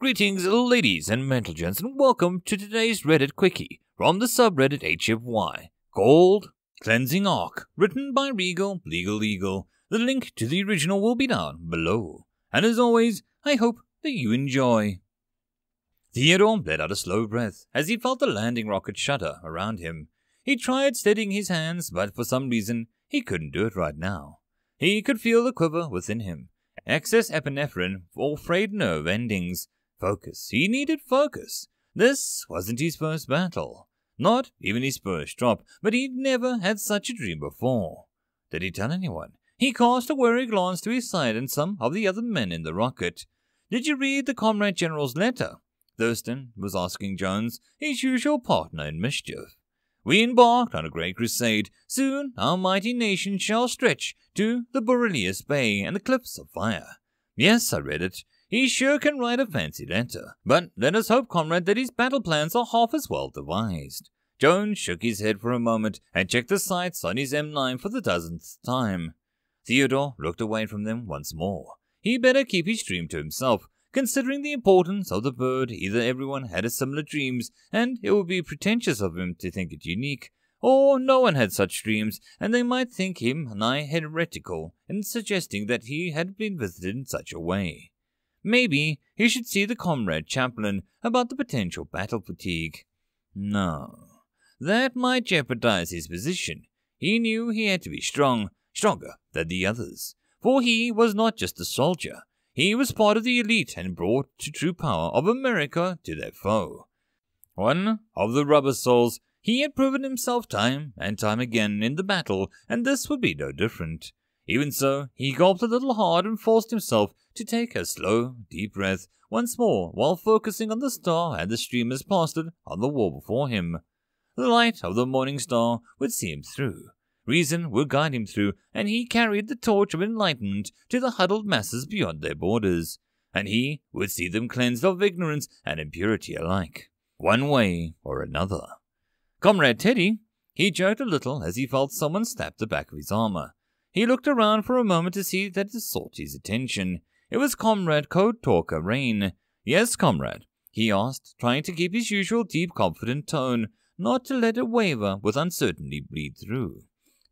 Greetings, ladies and gents, and welcome to today's Reddit Quickie from the subreddit HFY, called Cleansing Arc, written by Regal Legal Eagle. The link to the original will be down below. And as always, I hope that you enjoy. Theodore let out a slow breath as he felt the landing rocket shudder around him. He tried steadying his hands, but for some reason, he couldn't do it right now. He could feel the quiver within him. Excess epinephrine or frayed nerve endings. Focus. He needed focus. This wasn't his first battle. Not even his first drop, but he'd never had such a dream before. Did he tell anyone? He cast a wary glance to his side and some of the other men in the rocket. Did you read the Comrade General's letter? Thurston was asking Jones, his usual partner in mischief. We embarked on a great crusade. Soon our mighty nation shall stretch to the Borealis Bay and the Cliffs of Fire. Yes, I read it. He sure can write a fancy letter. But let us hope, comrade, that his battle plans are half as well devised. Jones shook his head for a moment and checked the sights on his M9 for the dozenth time. Theodore looked away from them once more. He better keep his dream to himself. Considering the importance of the bird, either everyone had a similar dreams, and it would be pretentious of him to think it unique, or no one had such dreams, and they might think him nigh heretical in suggesting that he had been visited in such a way. Maybe he should see the comrade chaplain about the potential battle fatigue. No, that might jeopardize his position. He knew he had to be stronger than the others, for he was not just a soldier. He was part of the elite and brought the true power of America to their foe. One of the rubber souls, he had proven himself time and time again in the battle, and this would be no different. Even so, he gulped a little hard and forced himself to take a slow, deep breath once more while focusing on the star and the streamers plastered on the wall before him. The light of the morning star would see him through. Reason would guide him through, and he carried the torch of enlightenment to the huddled masses beyond their borders, and he would see them cleansed of ignorance and impurity alike, one way or another. Comrade Teddy, he jerked a little as he felt someone snap the back of his armor. He looked around for a moment to see that it sought his attention. It was Comrade Code Talker Rain. Yes, comrade, he asked, trying to keep his usual deep, confident tone, not to let it waver with uncertainty bleed through.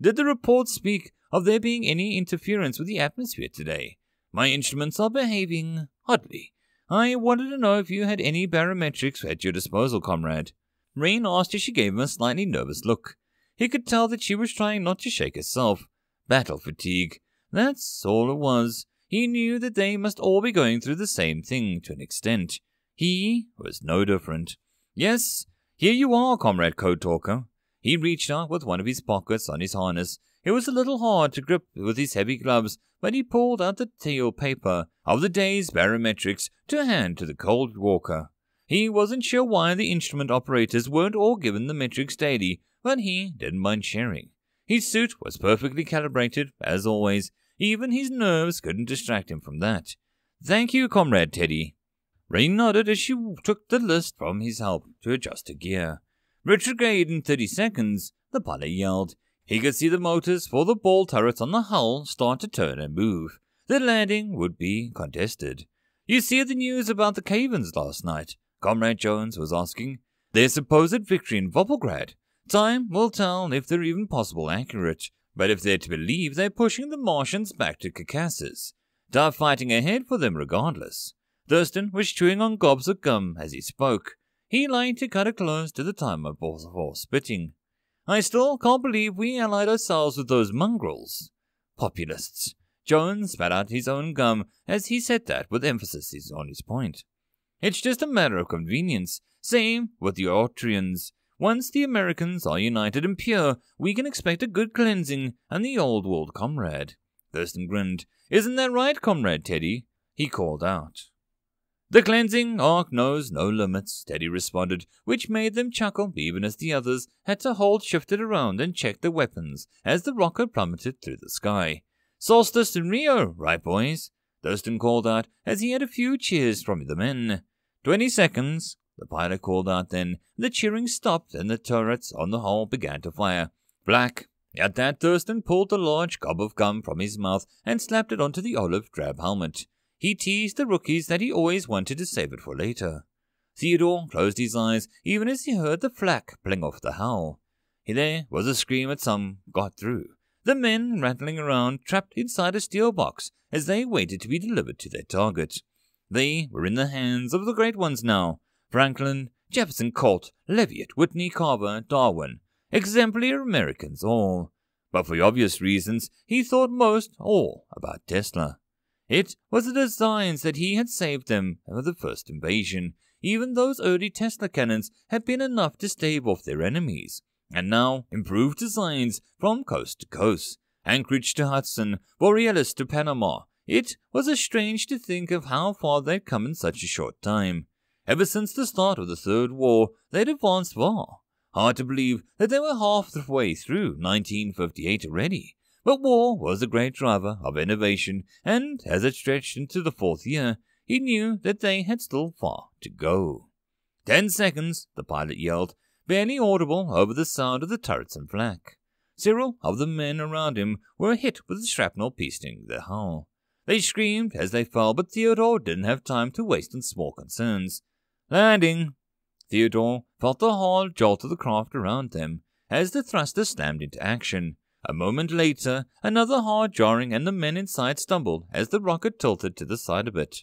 Did the report speak of there being any interference with the atmosphere today? My instruments are behaving oddly. I wanted to know if you had any barometrics at your disposal, comrade. Rain asked as she gave him a slightly nervous look. He could tell that she was trying not to shake herself. Battle fatigue. That's all it was. He knew that they must all be going through the same thing to an extent. He was no different. Yes, here you are, Comrade Code Talker. He reached out with one of his pockets on his harness. It was a little hard to grip with his heavy gloves, but he pulled out the teal paper of the day's barometrics to hand to the Cold Walker. He wasn't sure why the instrument operators weren't all given the metrics daily, but he didn't mind sharing. His suit was perfectly calibrated, as always. Even his nerves couldn't distract him from that. Thank you, Comrade Teddy. Rain nodded as she took the list from his help to adjust her gear. Retrograde in 30 seconds, the pilot yelled. He could see the motors for the ball turrets on the hull start to turn and move. The landing would be contested. You see the news about the Cavens last night? Comrade Jones was asking. Their supposed victory in Volgograd. Time will tell if they're even possible accurate, but if they're to believe, they're pushing the Martians back to Caucasus. Tough fighting ahead for them regardless. Thurston was chewing on gobs of gum as he spoke. He liked to cut it close to the timer before spitting. I still can't believe we allied ourselves with those mongrels. Populists. Jones spat out his own gum as he said that with emphasis on his point. It's just a matter of convenience. Same with the Austrians. Once the Americans are united and pure, we can expect a good cleansing and the old world, comrade. Thurston grinned. Isn't that right, Comrade Teddy? He called out. The cleansing arc knows no limits, Teddy responded, which made them chuckle even as the others had to hold shifted around and check their weapons as the rocket plummeted through the sky. Solstice in Rio, right boys? Thurston called out as he had a few cheers from the men. 20 seconds, the pilot called out then. The cheering stopped and the turrets on the hull began to fire. Black. At that, Thurston pulled a large gob of gum from his mouth and slapped it onto the olive drab helmet. He teased the rookies that he always wanted to save it for later. Theodore closed his eyes even as he heard the flak pling off the hull. There was a scream that some got through. The men rattling around, trapped inside a steel box as they waited to be delivered to their target. They were in the hands of the great ones now. Franklin, Jefferson, Colt, Leavitt, Whitney, Carver, Darwin. Exemplary Americans all. But for obvious reasons, he thought most all about Tesla. It was the designs that he had saved them of the first invasion. Even those early Tesla cannons had been enough to stave off their enemies. And now, improved designs from coast to coast, Anchorage to Hudson, Borealis to Panama. It was strange to think of how far they'd come in such a short time. Ever since the start of the Third War, they'd advanced far. Hard to believe that they were half the way through 1958 already. But war was the great driver of innovation, and as it stretched into the fourth year, he knew that they had still far to go. 10 seconds, the pilot yelled, barely audible over the sound of the turrets and flak. Several of the men around him were hit with the shrapnel piercing their hull. They screamed as they fell, but Theodore didn't have time to waste on small concerns. Landing! Theodore felt the hard jolt of the craft around them as the thruster slammed into action. A moment later, another hard jarring and the men inside stumbled as the rocket tilted to the side a bit.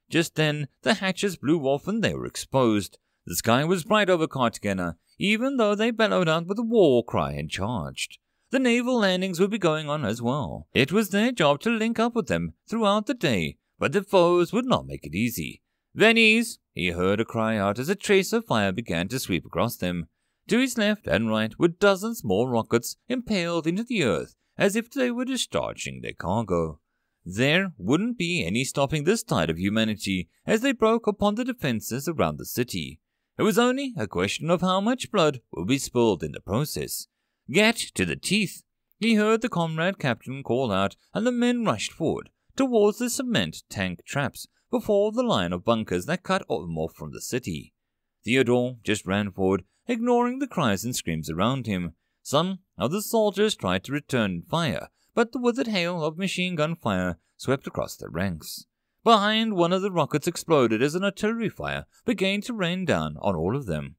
Just then, the hatches blew off and they were exposed. The sky was bright over Cartagena, even though they bellowed out with a war cry and charged. The naval landings would be going on as well. It was their job to link up with them throughout the day, but the foes would not make it easy. Vennies! He heard a cry out as a trace of fire began to sweep across them. To his left and right were dozens more rockets impaled into the earth as if they were discharging their cargo. There wouldn't be any stopping this tide of humanity as they broke upon the defenses around the city. It was only a question of how much blood would be spilled in the process. Get to the teeth! He heard the comrade captain call out, and the men rushed forward towards the cement tank traps before the line of bunkers that cut them off from the city. Theodore just ran forward, ignoring the cries and screams around him. Some of the soldiers tried to return fire, but the withered hail of machine gun fire swept across their ranks. Behind, one of the rockets exploded as an artillery fire began to rain down on all of them.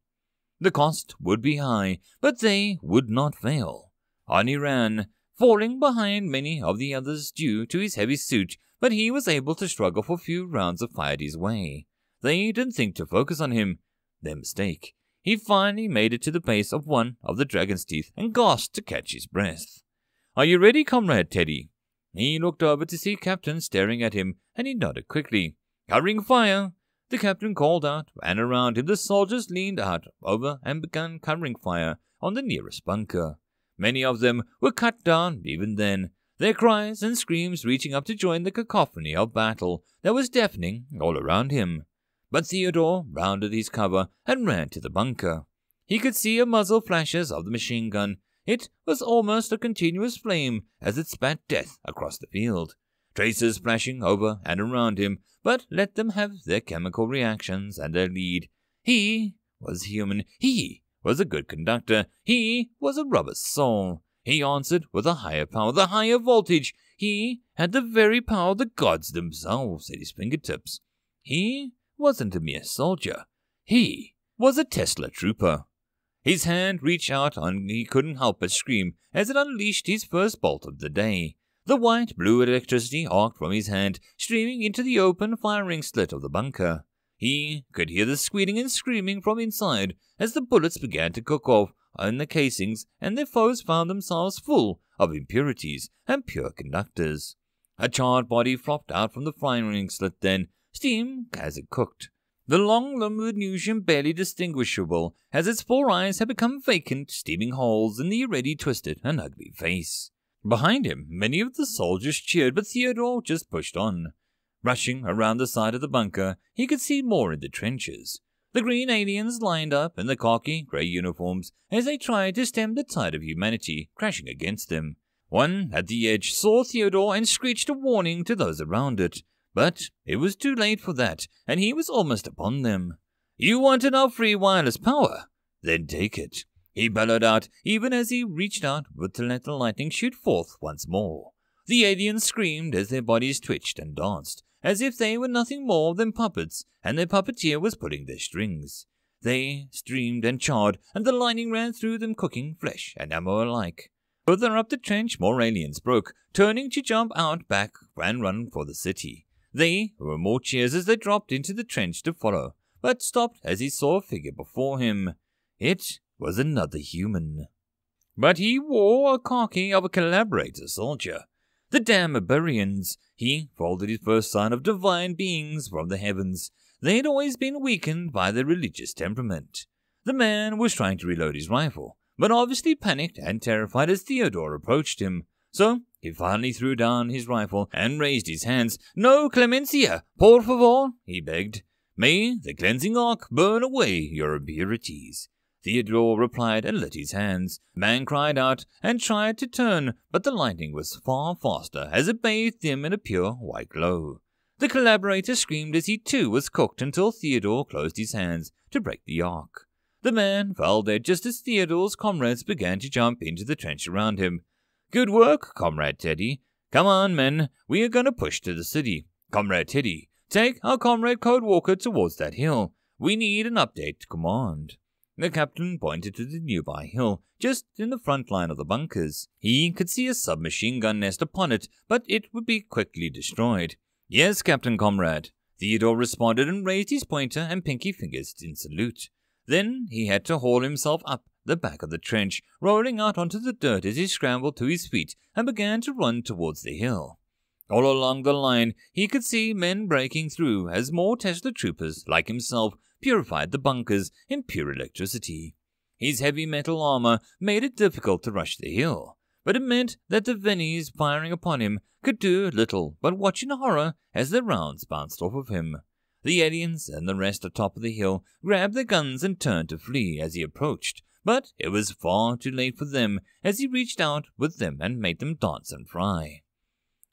The cost would be high, but they would not fail. On he ran, falling behind many of the others due to his heavy suit, but he was able to struggle for a few rounds that fired his way. They didn't think to focus on him. Their mistake. He finally made it to the base of one of the dragon's teeth and gasped to catch his breath. "Are you ready, Comrade Teddy?" He looked over to see Captain staring at him, and he nodded quickly. "Covering fire!" The captain called out, and around him the soldiers leaned out over and began covering fire on the nearest bunker. Many of them were cut down even then, their cries and screams reaching up to join the cacophony of battle that was deafening all around him. But Theodore rounded his cover and ran to the bunker. He could see a muzzle flashes of the machine gun. It was almost a continuous flame as it spat death across the field. Tracers flashing over and around him, but let them have their chemical reactions and their lead. He was human. He was a good conductor. He was a rubber soul. He answered with a higher power, the higher voltage. He had the very power of the gods themselves at his fingertips. He wasn't a mere soldier. He was a Tesla trooper. His hand reached out and he couldn't help but scream as it unleashed his first bolt of the day. The white-blue electricity arced from his hand, streaming into the open firing slit of the bunker. He could hear the squealing and screaming from inside as the bullets began to cook off in the casings and their foes found themselves full of impurities and pure conductors. A charred body flopped out from the firing slit then, steam as it cooked. The long-limbed Venusian barely distinguishable as its 4 eyes had become vacant, steaming holes in the already twisted and ugly face. Behind him, many of the soldiers cheered, but Theodore just pushed on. Rushing around the side of the bunker, he could see more in the trenches. The green aliens lined up in the khaki grey uniforms as they tried to stem the tide of humanity crashing against them. One at the edge saw Theodore and screeched a warning to those around it. But it was too late for that, and he was almost upon them. "You wanted our free wireless power? Then take it," he bellowed out, even as he reached out to let the lightning shoot forth once more. The aliens screamed as their bodies twitched and danced, as if they were nothing more than puppets, and their puppeteer was pulling their strings. They streamed and charred, and the lightning ran through them, cooking flesh and ammo alike. Further up the trench, more aliens broke, turning to jump out back and run for the city. They were more cheers as they dropped into the trench to follow, but stopped as he saw a figure before him. It was another human. But he wore a khaki of a collaborator soldier. The damn Iberians. He folded his first sign of divine beings from the heavens. They had always been weakened by their religious temperament. The man was trying to reload his rifle, but obviously panicked and terrified as Theodore approached him. So he finally threw down his rifle and raised his hands. "No clemencia, por favor," he begged. "May the cleansing arc burn away your impurities." Theodore replied and lit his hands. The man cried out and tried to turn, but the lightning was far faster as it bathed him in a pure white glow. The collaborator screamed as he too was cooked until Theodore closed his hands to break the arc. The man fell dead just as Theodore's comrades began to jump into the trench around him. "Good work, Comrade Teddy. Come on, men, we are going to push to the city. Comrade Teddy, take our Comrade Code Walker towards that hill. We need an update to command." The captain pointed to the nearby hill, just in the front line of the bunkers. He could see a submachine gun nest upon it, but it would be quickly destroyed. "Yes, Captain Comrade," Theodore responded and raised his pointer and pinky fingers in salute. Then he had to haul himself up the back of the trench, rolling out onto the dirt as he scrambled to his feet and began to run towards the hill. All along the line, he could see men breaking through as more Tesla troopers, like himself, purified the bunkers in pure electricity. His heavy metal armor made it difficult to rush the hill, but it meant that the Vennies firing upon him could do little but watch in horror as their rounds bounced off of him. The aliens and the rest atop of the hill grabbed their guns and turned to flee as he approached, but it was far too late for them as he reached out with them and made them dance and fry.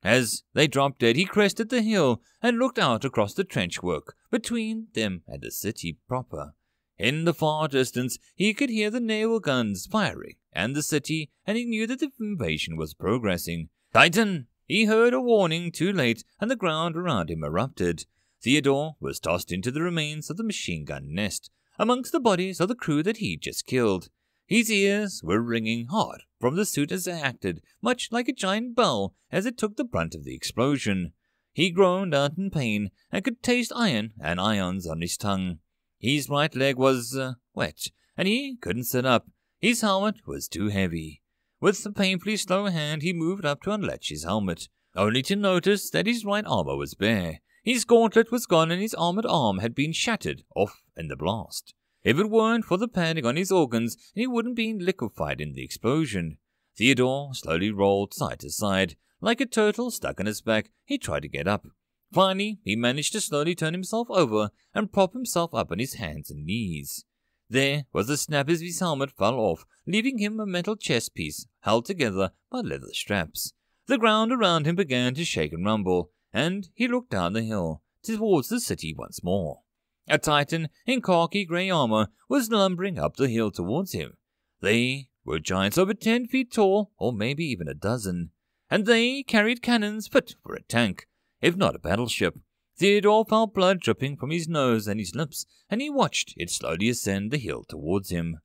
As they dropped dead, he crested the hill and looked out across the trenchwork between them and the city proper. In the far distance, he could hear the naval guns firing and the city, and he knew that the invasion was progressing. "Titan!" He heard a warning too late, and the ground around him erupted. Theodore was tossed into the remains of the machine gun nest, amongst the bodies of the crew that he'd just killed. His ears were ringing hard from the suit as it acted, much like a giant bell as it took the brunt of the explosion. He groaned out in pain and could taste iron and ions on his tongue. His right leg was wet, and he couldn't sit up. His helmet was too heavy. With a painfully slow hand, he moved up to unlatch his helmet, only to notice that his right armor was bare. His gauntlet was gone and his armored arm had been shattered off in the blast. If it weren't for the padding on his organs, he wouldn't be liquefied in the explosion. Theodore slowly rolled side to side. Like a turtle stuck on his back, he tried to get up. Finally, he managed to slowly turn himself over and prop himself up on his hands and knees. There was a snap as his helmet fell off, leaving him a metal chest piece held together by leather straps. The ground around him began to shake and rumble, and he looked down the hill towards the city once more. A Titan in khaki grey armor was lumbering up the hill towards him. They were giants over 10 feet tall, or maybe even a dozen, and they carried cannons fit for a tank, if not a battleship. Theodore felt blood dripping from his nose and his lips, and he watched it slowly ascend the hill towards him.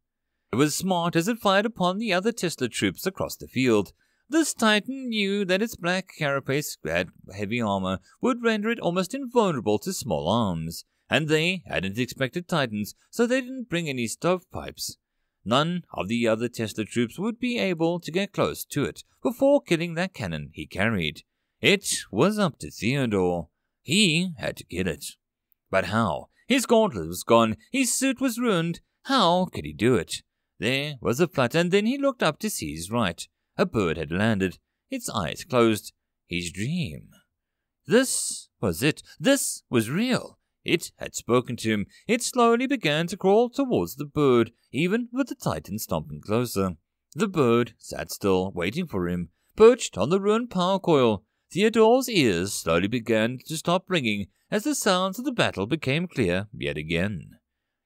It was smart as it fired upon the other Tesla troops across the field. This Titan knew that its black carapace had heavy armor would render it almost invulnerable to small arms, and they hadn't expected Titans, so they didn't bring any stovepipes. None of the other Tesla troops would be able to get close to it before killing that cannon he carried. It was up to Theodore. He had to kill it. But how? His gauntlet was gone, his suit was ruined. How could he do it? There was a flutter, and then he looked up to see his right. A bird had landed, its eyes closed. His dream. This was it. This was real. It had spoken to him. It slowly began to crawl towards the bird, even with the Titan stomping closer. The bird sat still, waiting for him, perched on the ruined power coil. Theodore's ears slowly began to stop ringing as the sounds of the battle became clear yet again.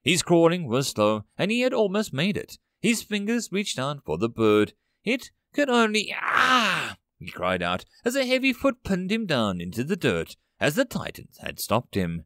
His crawling was slow, and he had almost made it. His fingers reached out for the bird. It could only... Ah! He cried out as a heavy foot pinned him down into the dirt. as the Titans had stopped him.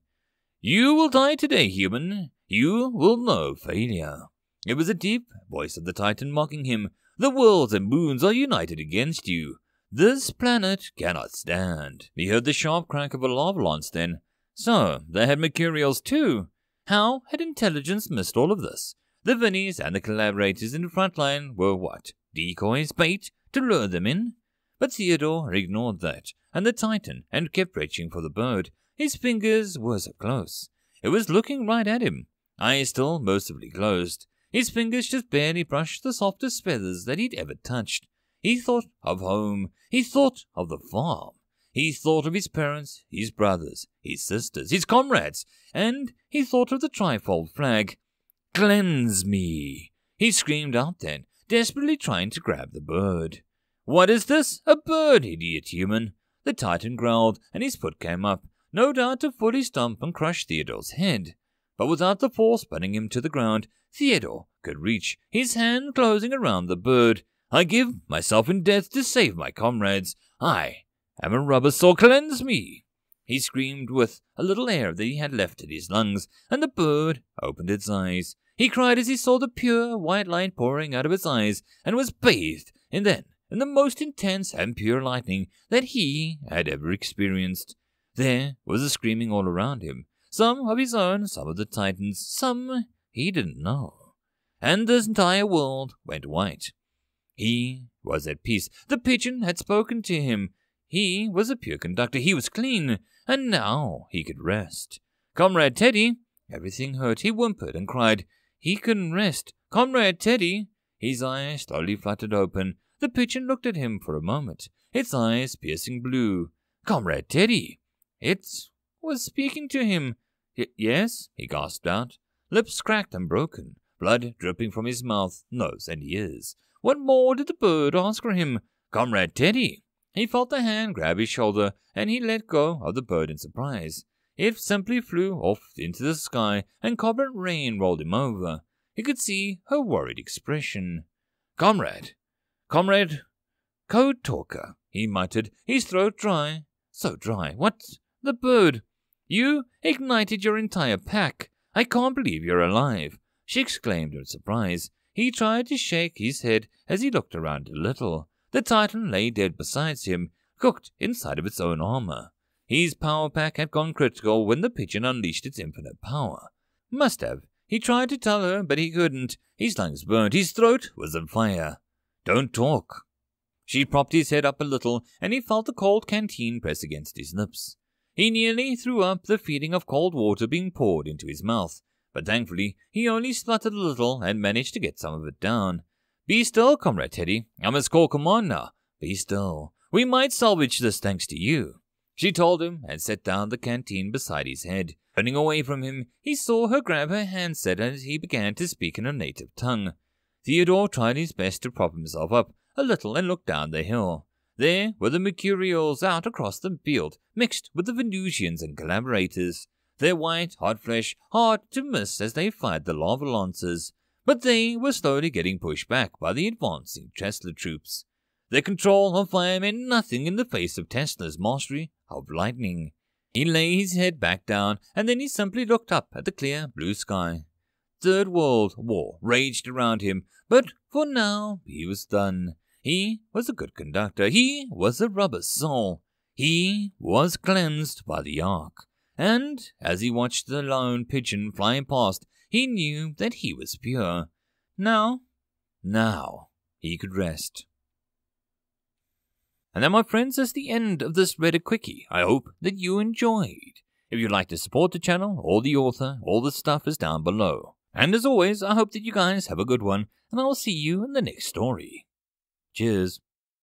"You will die today, human. You will know failure." It was a deep voice of the Titan mocking him. "The worlds and moons are united against you. This planet cannot stand." He heard the sharp crack of a lava lance then. So, they had Mercurials too. How had intelligence missed all of this? The Vinnies and the collaborators in the front line were what? Decoys, bait, to lure them in? But Theodore ignored that, and the Titan, and kept reaching for the bird. His fingers were so close. It was looking right at him, eyes still mercifully closed. His fingers just barely brushed the softest feathers that he'd ever touched. He thought of home. He thought of the farm. He thought of his parents, his brothers, his sisters, his comrades, and he thought of the trifold flag. "Cleanse me!" he screamed out then, desperately trying to grab the bird. "What is this? A bird, idiot human!" The Titan growled, and his foot came up, no doubt to fully stomp and crush Theodore's head. But without the force pinning him to the ground, Theodore could reach, his hand closing around the bird. "I give myself in death to save my comrades. I am a rubber saw. Cleanse me!" He screamed with a little air that he had left in his lungs, and the bird opened its eyes. He cried as he saw the pure white light pouring out of its eyes, and was bathed in the most intense and pure lightning that he had ever experienced. There was a screaming all around him, some of his own, some of the Titans, some he didn't know. And the entire world went white. He was at peace. The pigeon had spoken to him. He was a pure conductor. He was clean, and now he could rest. "Comrade Teddy!" Everything hurt. He whimpered and cried. He couldn't rest. "Comrade Teddy!" His eyes slowly fluttered open. The pigeon looked at him for a moment, its eyes piercing blue. "Comrade Teddy!" It was speaking to him. "Yes?" he gasped out, lips cracked and broken, blood dripping from his mouth, nose, and ears. What more did the bird ask for him? "Comrade Teddy!" He felt the hand grab his shoulder, and he let go of the bird in surprise. It simply flew off into the sky, and cobalt rain rolled him over. He could see her worried expression. Comrade, Code Talker," he muttered, his throat dry. So dry. "What? The bird? You ignited your entire pack. I can't believe you're alive," she exclaimed in surprise. He tried to shake his head as he looked around a little. The Titan lay dead beside him, cooked inside of its own armor. His power pack had gone critical when the pigeon unleashed its infinite power. Must have. He tried to tell her, but he couldn't. His lungs burned. His throat was on fire. "Don't talk." She propped his head up a little, and he felt the cold canteen press against his lips. He nearly threw up, the feeling of cold water being poured into his mouth, but thankfully he only spluttered a little and managed to get some of it down. "Be still, Comrade Teddy. I must call command now. Be still. We might salvage this thanks to you," she told him, and set down the canteen beside his head. Turning away from him, he saw her grab her handset as he began to speak in her native tongue. Theodore tried his best to prop himself up a little and look down the hill. There were the Mercurials out across the field, mixed with the Venusians and collaborators. Their white, hot flesh hard to miss as they fired the lava lances, but they were slowly getting pushed back by the advancing Tesla troops. Their control of fire meant nothing in the face of Tesla's mastery of lightning. He lay his head back down, and then he simply looked up at the clear blue sky. Third World War raged around him, but for now he was done. He was a good conductor. He was a rubber soul. He was cleansed by the Ark. And as he watched the lone pigeon fly past, he knew that he was pure. Now he could rest. And that, my friends, is the end of this Reddit Quickie. I hope that you enjoyed. If you'd like to support the channel or the author, all the stuff is down below. And as always, I hope that you guys have a good one, and I'll see you in the next story. Cheers.